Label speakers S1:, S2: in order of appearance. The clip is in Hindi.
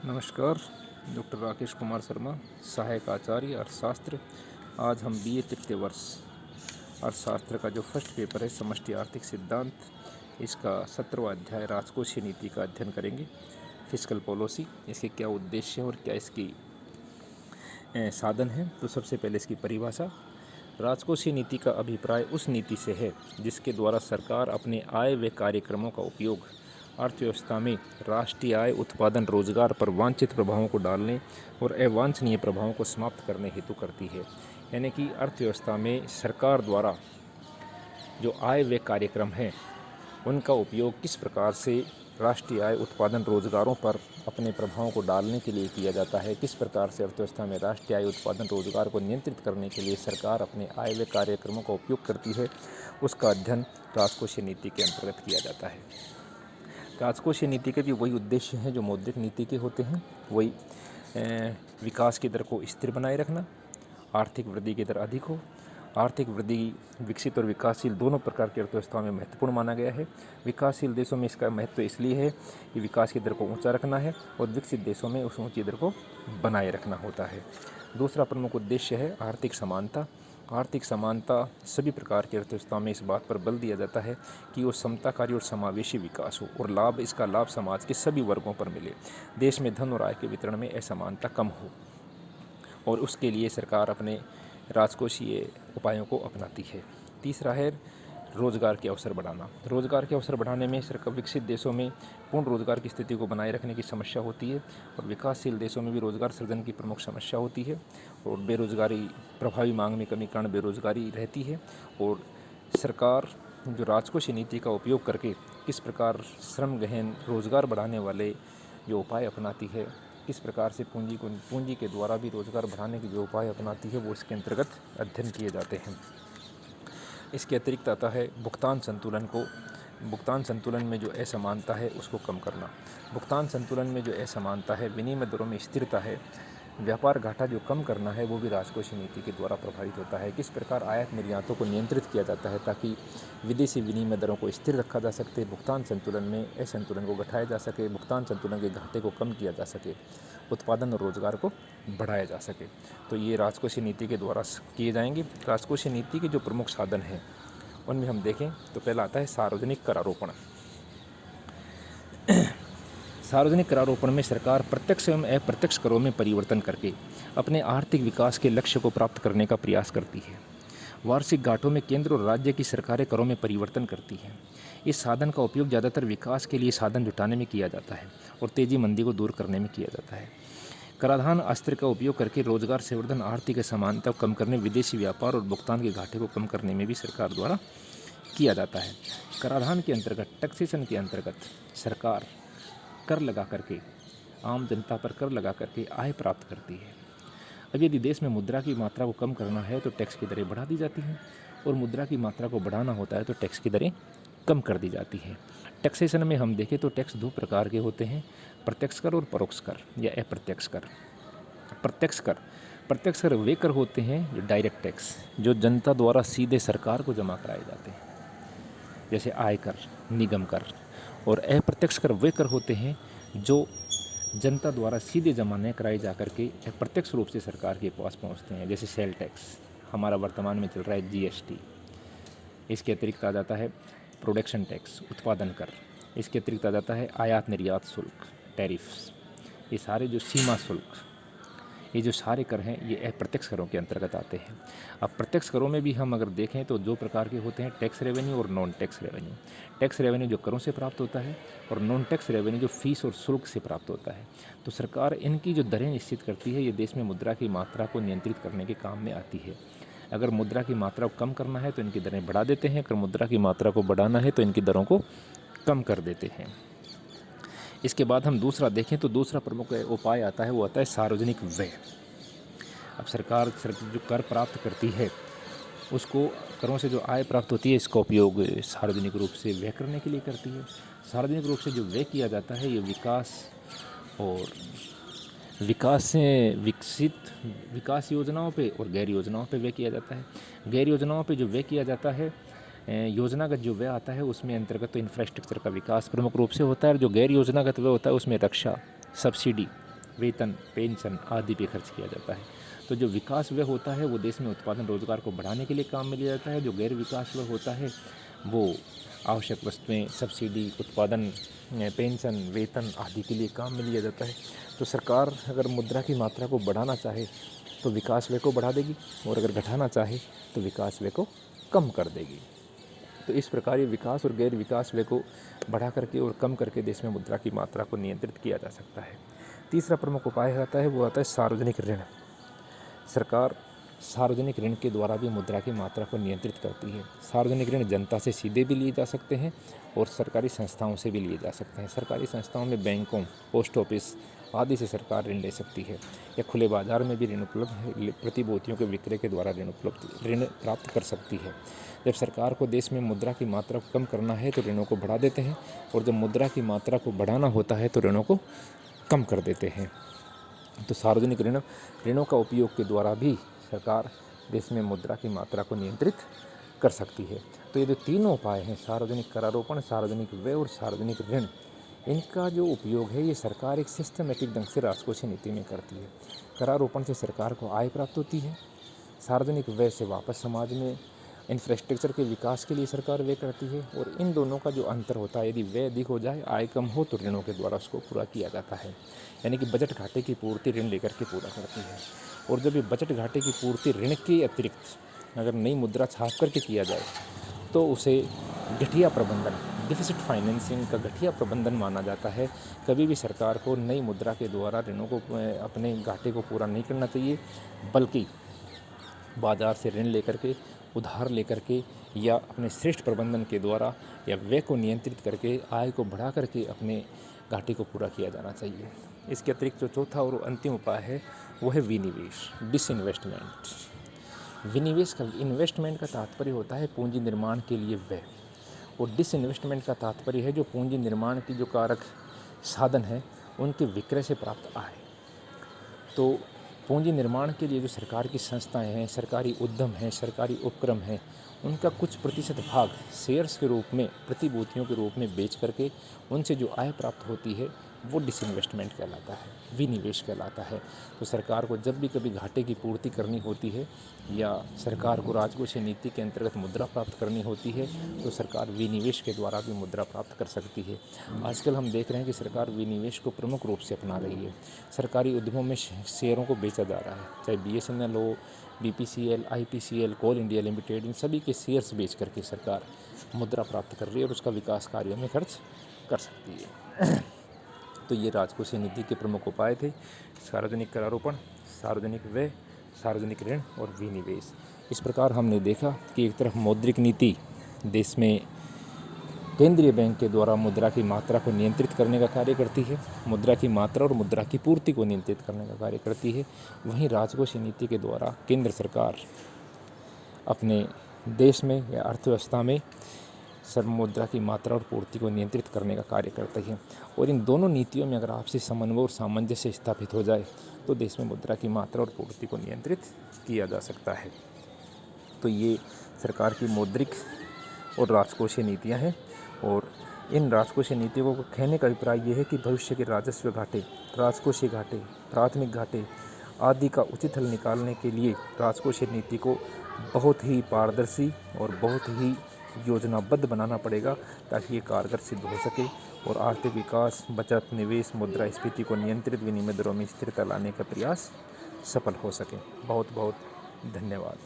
S1: नमस्कार। डॉक्टर राकेश कुमार शर्मा, सहायक आचार्य अर्थशास्त्र। आज हम बीए तृतीय वर्ष अर्थशास्त्र का जो फर्स्ट पेपर है समष्टि आर्थिक सिद्धांत, इसका 17वां अध्याय राजकोषीय नीति का अध्ययन करेंगे। फिस्कल पॉलिसी, इसके क्या उद्देश्य है और क्या इसकी साधन है। तो सबसे पहले इसकी परिभाषा। राजकोषीय नीति का अभिप्राय उस नीति से है जिसके द्वारा सरकार अपने आय व कार्यक्रमों का उपयोग अर्थव्यवस्था में राष्ट्रीय आय, उत्पादन, रोजगार पर वांछित प्रभावों को डालने और अवांछनीय प्रभावों को समाप्त करने हेतु करती है। यानी कि अर्थव्यवस्था में सरकार द्वारा जो आय व कार्यक्रम हैं उनका उपयोग किस प्रकार से राष्ट्रीय आय, उत्पादन, रोजगारों पर अपने प्रभावों को डालने के लिए किया जाता है, किस प्रकार से अर्थव्यवस्था में राष्ट्रीय आय, उत्पादन, रोजगार को नियंत्रित करने के लिए सरकार अपने आय व कार्यक्रमों का उपयोग करती है, उसका अध्ययन राजकोषीय नीति के अंतर्गत किया जाता है। राजकोषीय नीति के भी वही उद्देश्य हैं जो मौद्रिक नीति के होते हैं। वही विकास की दर को स्थिर बनाए रखना, आर्थिक वृद्धि की दर अधिक हो। आर्थिक वृद्धि विकसित और विकासशील दोनों प्रकार की अर्थव्यवस्थाओं में महत्वपूर्ण माना गया है। विकासशील देशों में इसका महत्व इसलिए है कि विकास की दर को ऊंचा रखना है और विकसित देशों में उस ऊंची दर को बनाए रखना होता है। दूसरा प्रमुख उद्देश्य है आर्थिक समानता। आर्थिक समानता सभी प्रकार की अर्थव्यवस्थाओं में इस बात पर बल दिया जाता है कि वो समताकारी और समावेशी विकास हो और इसका लाभ समाज के सभी वर्गों पर मिले। देश में धन और आय के वितरण में असमानता कम हो और उसके लिए सरकार अपने राजकोषीय उपायों को अपनाती है। तीसरा है रोजगार के अवसर बढ़ाना। रोजगार के अवसर बढ़ाने में सरकार विकसित देशों में पूर्ण रोजगार की स्थिति को बनाए रखने की समस्या होती है और विकासशील देशों में भी रोजगार सृजन की प्रमुख समस्या होती है और बेरोजगारी, प्रभावी मांग में कमी कारण बेरोजगारी रहती है। और सरकार जो राजकोषीय नीति का उपयोग करके किस प्रकार श्रम गहन रोजगार बढ़ाने वाले जो उपाय अपनाती है, किस प्रकार से पूंजी के द्वारा भी रोजगार बढ़ाने के जो उपाय अपनाती है, वो इसके अंतर्गत अध्ययन किए जाते हैं। इसके अतिरिक्त आता है भुगतान संतुलन में जो असमानता है उसको कम करना। भुगतान संतुलन में जो असमानता है, विनिमय दरों में स्थिरता है, व्यापार घाटा जो कम करना है, वो भी राजकोषीय नीति के द्वारा प्रभावित होता है। किस प्रकार आयात निर्यातों को नियंत्रित किया जाता है ताकि विदेशी विनिमय दरों को स्थिर रखा जा सके, भुगतान संतुलन में असंतुलन को घटाया जा सके, भुगतान संतुलन के घाटे को कम किया जा सके, उत्पादन और रोजगार को बढ़ाया जा सके, तो ये राजकोषीय नीति के द्वारा किए जाएंगे। राजकोषीय नीति के जो प्रमुख साधन हैं उनमें हम देखें तो पहला आता है सार्वजनिक करारोपण। सार्वजनिक करारोपण में सरकार प्रत्यक्ष एवं अप्रत्यक्ष करों में परिवर्तन करके अपने आर्थिक विकास के लक्ष्य को प्राप्त करने का प्रयास करती है। वार्षिक घाटों में केंद्र और राज्य की सरकारें करों में परिवर्तन करती हैं। इस साधन का उपयोग ज़्यादातर विकास के लिए साधन जुटाने में किया जाता है और तेजी मंदी को दूर करने में किया जाता है। कराधान अस्त्र का उपयोग करके रोजगार संवर्धन, आर्थिक असमानता को कम करने, विदेशी व्यापार और भुगतान के घाटे को कम करने में भी सरकार द्वारा किया जाता है। कराधान के अंतर्गत, टैक्सेशन के अंतर्गत सरकार कर लगा करके, आम जनता पर कर लगा करके आय प्राप्त करती है। अब यदि देश में मुद्रा की मात्रा को कम करना है तो टैक्स की दरें बढ़ा दी जाती हैं और मुद्रा की मात्रा को बढ़ाना होता है तो टैक्स की दरें कम कर दी जाती हैं। टैक्सेशन में हम देखें तो टैक्स दो प्रकार के होते हैं, प्रत्यक्ष कर और परोक्ष कर या अप्रत्यक्ष कर। प्रत्यक्ष कर वे कर होते हैं जो डायरेक्ट टैक्स, जो जनता द्वारा सीधे सरकार को जमा कराए जाते हैं, जैसे आयकर, निगम कर। और अप्रत्यक्ष कर वे कर होते हैं जो जनता द्वारा सीधे जमा न कराए जा करके अप्रत्यक्ष रूप से सरकार के पास पहुंचते हैं, जैसे सेल टैक्स, हमारा वर्तमान में चल रहा है जीएसटी। इसके अतिरिक्त आ जाता है प्रोडक्शन टैक्स, उत्पादन कर। इसके अतिरिक्त आ जाता है आयात निर्यात शुल्क, टैरिफ्स। ये सारे जो सीमा शुल्क, ये जो सारे कर हैं ये अप्रत्यक्ष करों के अंतर्गत आते हैं। अब प्रत्यक्ष करों में भी हम अगर देखें तो दो प्रकार के होते हैं, टैक्स रेवेन्यू और non tax revenue. Tax revenue जो करों से प्राप्त होता है और नॉन टैक्स रेवेन्यू जो फीस और शुल्क से प्राप्त होता है। तो सरकार इनकी जो दरें निश्चित करती है, ये देश में मुद्रा की मात्रा को नियंत्रित करने के काम में आती है। अगर मुद्रा की मात्रा को कम करना है तो इनकी दरें बढ़ा देते हैं, अगर मुद्रा की मात्रा को बढ़ाना है तो इनकी दरों को कम कर देते हैं। इसके बाद हम दूसरा देखें तो दूसरा प्रमुख उपाय आता है, वो आता है सार्वजनिक व्यय। अब सरकार जो कर प्राप्त करती है उसको, करों से जो आय प्राप्त होती है इसका उपयोग सार्वजनिक रूप से व्यय करने के लिए करती है। सार्वजनिक रूप से जो व्यय किया जाता है ये विकास योजनाओं पे और गैर योजनाओं पे व्यय किया जाता है। गैर योजनाओं पे जो व्यय किया जाता है, योजनागत जो व्यय आता है उसमें अंतर्गत तो इंफ्रास्ट्रक्चर का विकास प्रमुख रूप से होता है, और जो गैर योजनागत व्यय होता है उसमें रक्षा, सब्सिडी, वेतन, पेंशन आदि पे खर्च किया जाता है। तो जो विकास व्यय होता है वो देश में उत्पादन रोजगार को बढ़ाने के लिए काम में लिया जाता है। जो गैर विकास व्यय होता है वो आवश्यक वस्तुएं, सब्सिडी, उत्पादन, पेंशन, वेतन आदि के लिए काम में लिया जाता है। तो सरकार अगर मुद्रा की मात्रा को बढ़ाना चाहे तो विकास व्यय को बढ़ा देगी, और अगर घटाना चाहे तो विकास व्यय को कम कर देगी। तो इस प्रकार ये विकास और गैर विकास व्यय को बढ़ा करके और कम करके देश में मुद्रा की मात्रा को नियंत्रित किया जा सकता है। तीसरा प्रमुख उपाय आता है वो आता है सार्वजनिक ऋण। सरकार सार्वजनिक ऋण के द्वारा भी मुद्रा की मात्रा को नियंत्रित करती है। सार्वजनिक ऋण जनता से सीधे भी लिए जा सकते हैं और सरकारी संस्थाओं से भी लिए जा सकते हैं। सरकारी संस्थाओं में बैंकों, पोस्ट ऑफिस आदि से सरकार ऋण ले सकती है, या खुले बाजार में भी ऋण उपलब्ध है। प्रतिभूतियों के विक्रय के द्वारा ऋण प्राप्त कर सकती है। जब सरकार को देश में मुद्रा की मात्रा को कम करना है तो ऋणों को बढ़ा देते हैं, और जब मुद्रा की मात्रा को बढ़ाना होता है तो ऋणों को कम कर देते हैं। तो सार्वजनिक ऋणों का उपयोग के द्वारा भी सरकार देश में मुद्रा की मात्रा को नियंत्रित कर सकती है। तो ये जो तीनों उपाय हैं, सार्वजनिक करारोपण, सार्वजनिक व्यय और सार्वजनिक ऋण, इनका जो उपयोग है ये सरकार एक सिस्टमेटिक ढंग से राजकोषीय नीति में करती है। करारोपण से सरकार को आय प्राप्त होती है, सार्वजनिक व्यय से वापस समाज में इंफ्रास्ट्रक्चर के विकास के लिए सरकार व्यय करती है, और इन दोनों का जो अंतर होता है, यदि व्यय अधिक हो जाए, आय कम हो, तो ऋणों के द्वारा उसको पूरा किया जाता है। यानी कि बजट घाटे की पूर्ति ऋण लेकर के पूरा करती है। और जब ये बजट घाटे की पूर्ति ऋण के अतिरिक्त अगर नई मुद्रा छाप करके किया जाए तो उसे घटिया प्रबंधन, डिफिसिट फाइनेंसिंग का घटिया प्रबंधन माना जाता है। कभी भी सरकार को नई मुद्रा के द्वारा ऋणों को, अपने घाटे को पूरा नहीं करना चाहिए, बल्कि बाजार से ऋण लेकर के, उधार लेकर के, या अपने श्रेष्ठ प्रबंधन के द्वारा या व्यय को नियंत्रित करके आय को बढ़ा करके अपने घाटे को पूरा किया जाना चाहिए। इसके अतिरिक्त जो चौथा और अंतिम उपाय है वो है विनिवेश, डिसइन्वेस्टमेंट। विनिवेश का, इन्वेस्टमेंट का तात्पर्य होता है पूंजी निर्माण के लिए व्यय, और डिसइन्वेस्टमेंट का तात्पर्य है जो पूंजी निर्माण की जो कारक साधन है उनके विक्रय से प्राप्त आय। तो पूंजी निर्माण के लिए जो सरकार की संस्थाएं हैं, सरकारी उद्यम हैं, सरकारी उपक्रम हैं, उनका कुछ प्रतिशत भाग शेयर्स के रूप में, प्रतिभूतियों के रूप में बेच करके उनसे जो आय प्राप्त होती है वो डिसइन्वेस्टमेंट कहलाता है, विनिवेश कहलाता है। तो सरकार को जब भी कभी घाटे की पूर्ति करनी होती है या सरकार को राजकोषीय नीति के अंतर्गत मुद्रा प्राप्त करनी होती है तो सरकार विनिवेश के द्वारा भी मुद्रा प्राप्त कर सकती है। आजकल हम देख रहे हैं कि सरकार विनिवेश को प्रमुख रूप से अपना रही है। सरकारी उद्यमों में शेयरों को बेचा जा रहा है, चाहे BSNL हो, BPCL, IPCL, कोल इंडिया लिमिटेड, इन सभी के शेयर्स बेच करके सरकार मुद्रा प्राप्त कर रही है और उसका विकास कार्यों में खर्च कर सकती है। तो ये राजकोषीय नीति के प्रमुख उपाय थे: सार्वजनिक करारोपण, सार्वजनिक व्यय, सार्वजनिक ऋण और विनिवेश। इस प्रकार हमने देखा कि एक तरफ मौद्रिक नीति देश में केंद्रीय बैंक के द्वारा मुद्रा की मात्रा को नियंत्रित करने का कार्य करती है, मुद्रा की मात्रा और मुद्रा की पूर्ति को नियंत्रित करने का कार्य करती है। वहीं राजकोषीय नीति के द्वारा केंद्र सरकार अपने देश में या अर्थव्यवस्था में मुद्रा की मात्रा और पूर्ति को नियंत्रित करने का कार्य करती है। और इन दोनों नीतियों में अगर आपसी समन्वय और सामंजस्य स्थापित हो जाए तो देश में मुद्रा की मात्रा और पूर्ति को नियंत्रित किया जा सकता है। तो ये सरकार की मौद्रिक और राजकोषीय नीतियाँ हैं, और इन राजकोषीय नीतियों को कहने का अभिप्राय ये है कि भविष्य के राजस्व घाटे, राजकोषीय घाटे, प्राथमिक घाटे आदि का उचित हल निकालने के लिए राजकोषीय नीति को बहुत ही पारदर्शी और बहुत ही योजनाबद्ध बनाना पड़ेगा ताकि ये कारगर सिद्ध हो सके और आर्थिक विकास, बचत, निवेश, मुद्रास्फीति को नियंत्रित, विनिमय दरों में स्थिरता लाने का प्रयास सफल हो सके। बहुत बहुत धन्यवाद।